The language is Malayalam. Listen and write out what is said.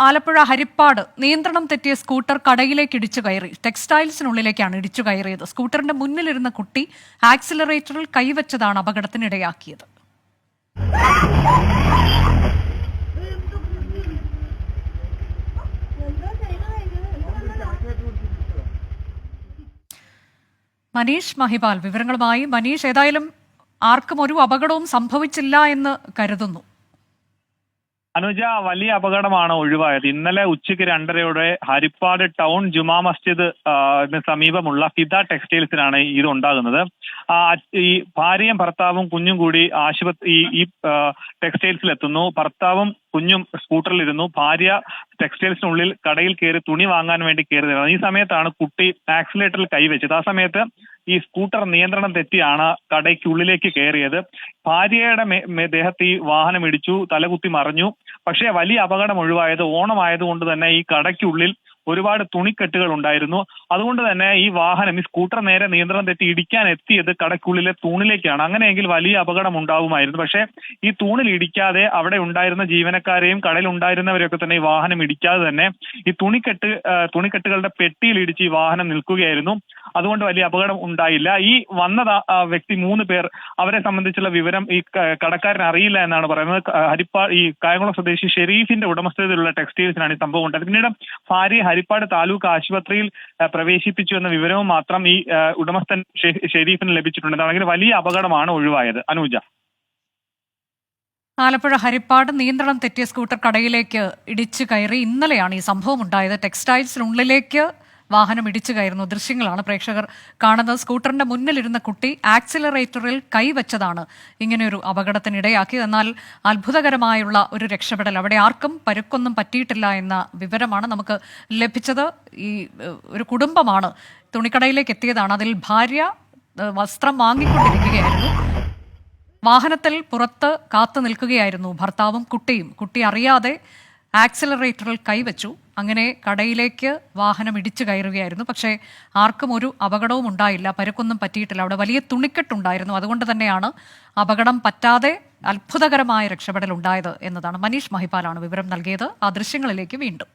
ആലപ്പുഴ ഹരിപ്പാട് നിയന്ത്രണം തെറ്റിയ സ്കൂട്ടർ കടയിലേക്ക് ഇടിച്ചു കയറി. ടെക്സ്റ്റൈൽസിനുള്ളിലേക്കാണ് ഇടിച്ചു കയറിയത്. സ്കൂട്ടറിന്റെ മുന്നിലിരുന്ന കുട്ടി ആക്സിലറേറ്ററിൽ കൈവച്ചതാണ് അപകടത്തിനിടയാക്കിയത്. മനീഷ് മഹിപാൽ വിവരങ്ങളുമായി. മനീഷ്, ഏതായാലും ആർക്കും ഒരു അപകടവും സംഭവിച്ചില്ല എന്ന് കരുതുന്നു. അനുജ, വലിയ അപകടമാണ് ഒഴിവായത്. ഇന്നലെ ഉച്ചയ്ക്ക് 2:30 ഹരിപ്പാട് ടൗൺ ജുമാ മസ്ജിദ് സമീപമുള്ള ഫിദ ടെക്സ്റ്റൈൽസിനാണ് ഇത് ഉണ്ടാകുന്നത്. ഈ ഭാര്യയും ഭർത്താവും കുഞ്ഞും കൂടി ഈ ടെക്സ്റ്റൈൽസിൽ എത്തുന്നു. ഭർത്താവും കുഞ്ഞും സ്കൂട്ടറിലിരുന്നു. ഭാര്യ ടെക്സ്റ്റൈൽസിനുള്ളിൽ കടയിൽ കയറി തുണി വാങ്ങാൻ വേണ്ടി കയറിയതാണ്. ഈ സമയത്താണ് കുട്ടി ആക്സിലേറ്ററിൽ കൈവച്ചത്. ആ സമയത്ത് ഈ സ്കൂട്ടർ നിയന്ത്രണം തെറ്റിയാണ് കടയ്ക്കുള്ളിലേക്ക് കയറിയത്. ഭാര്യയുടെ ദേഹത്ത് ഈ വാഹനം ഇടിച്ചു, തലകുത്തി മറിഞ്ഞു. പക്ഷേ വലിയ അപകടം ഒഴിവായത് ഓണമായതുകൊണ്ട് തന്നെ ഈ കടയ്ക്കുള്ളിൽ ഒരുപാട് തുണിക്കെട്ടുകൾ ഉണ്ടായിരുന്നു. അതുകൊണ്ട് തന്നെ ഈ സ്കൂട്ടർ നേരെ നിയന്ത്രണം തെറ്റി ഇടിക്കാൻ എത്തിയത് കടയ്ക്കുള്ളിലെ തൂണിലേക്കാണ്. അങ്ങനെയെങ്കിൽ വലിയ അപകടം ഉണ്ടാവുമായിരുന്നു. പക്ഷേ ഈ തൂണിൽ ഇടിക്കാതെ അവിടെ ഉണ്ടായിരുന്ന ജീവനക്കാരെയും കടയിൽ ഉണ്ടായിരുന്നവരെയൊക്കെ തന്നെ ഈ വാഹനം ഇടിക്കാതെ തന്നെ ഈ തുണിക്കെട്ടുകളുടെ പെട്ടിയിൽ ഇടിച്ച് ഈ വാഹനം നിൽക്കുകയായിരുന്നു. അതുകൊണ്ട് വലിയ അപകടം ഉണ്ടായില്ല. ഈ വന്ന വ്യക്തി 3 പേർ, അവരെ സംബന്ധിച്ചുള്ള വിവരം ഈ കടക്കാരൻ അറിയില്ല എന്നാണ് പറയുന്നത്. ഈ കായംകുളം സ്വദേശി ഷെരീഫിന്റെ ഉടമസ്ഥതയിലുള്ള ടെക്സ്റ്റൈൽസിനാണ് ഈ സംഭവം ഉണ്ടായത്. പിന്നീട് ഭാര്യ ഹരിപ്പാട് താലൂക്ക് ആശുപത്രിയിൽ പ്രവേശിപ്പിച്ചു എന്ന വിവരവും മാത്രം ഈ ഉടമസ്ഥൻ ഷെരീഫിന് ലഭിച്ചിട്ടുണ്ട്. അതാണെങ്കിൽ വലിയ അപകടമാണ് ഒഴിവായത്. അനുജ, ആലപ്പുഴ ഹരിപ്പാട് നിയന്ത്രണം തെറ്റിയ സ്കൂട്ടർ കടയിലേക്ക് ഇടിച്ചു കയറി. ഇന്നലെയാണ് ഈ സംഭവം ഉണ്ടായത്. ടെക്സ്റ്റൈൽസിനുള്ളിലേക്ക് വാഹനം ഇടിച്ചു കയറുന്നു. ദൃശ്യങ്ങളാണ് പ്രേക്ഷകർ കാണുന്നത്. സ്കൂട്ടറിന്റെ മുന്നിലിരുന്ന കുട്ടി ആക്സിലറേറ്ററിൽ കൈവച്ചതാണ് ഇങ്ങനെയൊരു അപകടത്തിനിടയാക്കിയത്. എന്നാൽ അത്ഭുതകരമായുള്ള ഒരു രക്ഷപ്പെടൽ, അവിടെ ആർക്കും പരുക്കൊന്നും പറ്റിയിട്ടില്ല എന്ന വിവരമാണ് നമുക്ക് ലഭിച്ചത്. ഈ ഒരു കുടുംബമാണ് തുണിക്കടയിലേക്ക് എത്തിയതാണ്. അതിൽ ഭാര്യ വസ്ത്രം വാങ്ങിക്കൊണ്ടിരിക്കുകയായിരുന്നു. വാഹനത്തിൽ പുറത്ത് കാത്തു നിൽക്കുകയായിരുന്നു ഭർത്താവും കുട്ടിയും. കുട്ടി അറിയാതെ ആക്സിലറേറ്ററിൽ കൈവച്ചു. അങ്ങനെ കടയിലേക്ക് വാഹനം ഇടിച്ചു കയറുകയായിരുന്നു. പക്ഷേ ആർക്കും ഒരു അപകടവും ഉണ്ടായില്ല, പരുക്കൊന്നും പറ്റിയിട്ടില്ല. അവിടെ വലിയ തുണിക്കെട്ടുണ്ടായിരുന്നു. അതുകൊണ്ട് തന്നെയാണ് അപകടം പറ്റാതെ അത്ഭുതകരമായ രക്ഷപ്പെടൽ ഉണ്ടായത് എന്നതാണ്. മനീഷ് മഹിപാലാണ് വിവരം നൽകിയത്. ആ ദൃശ്യങ്ങളിലേക്ക് വീണ്ടും.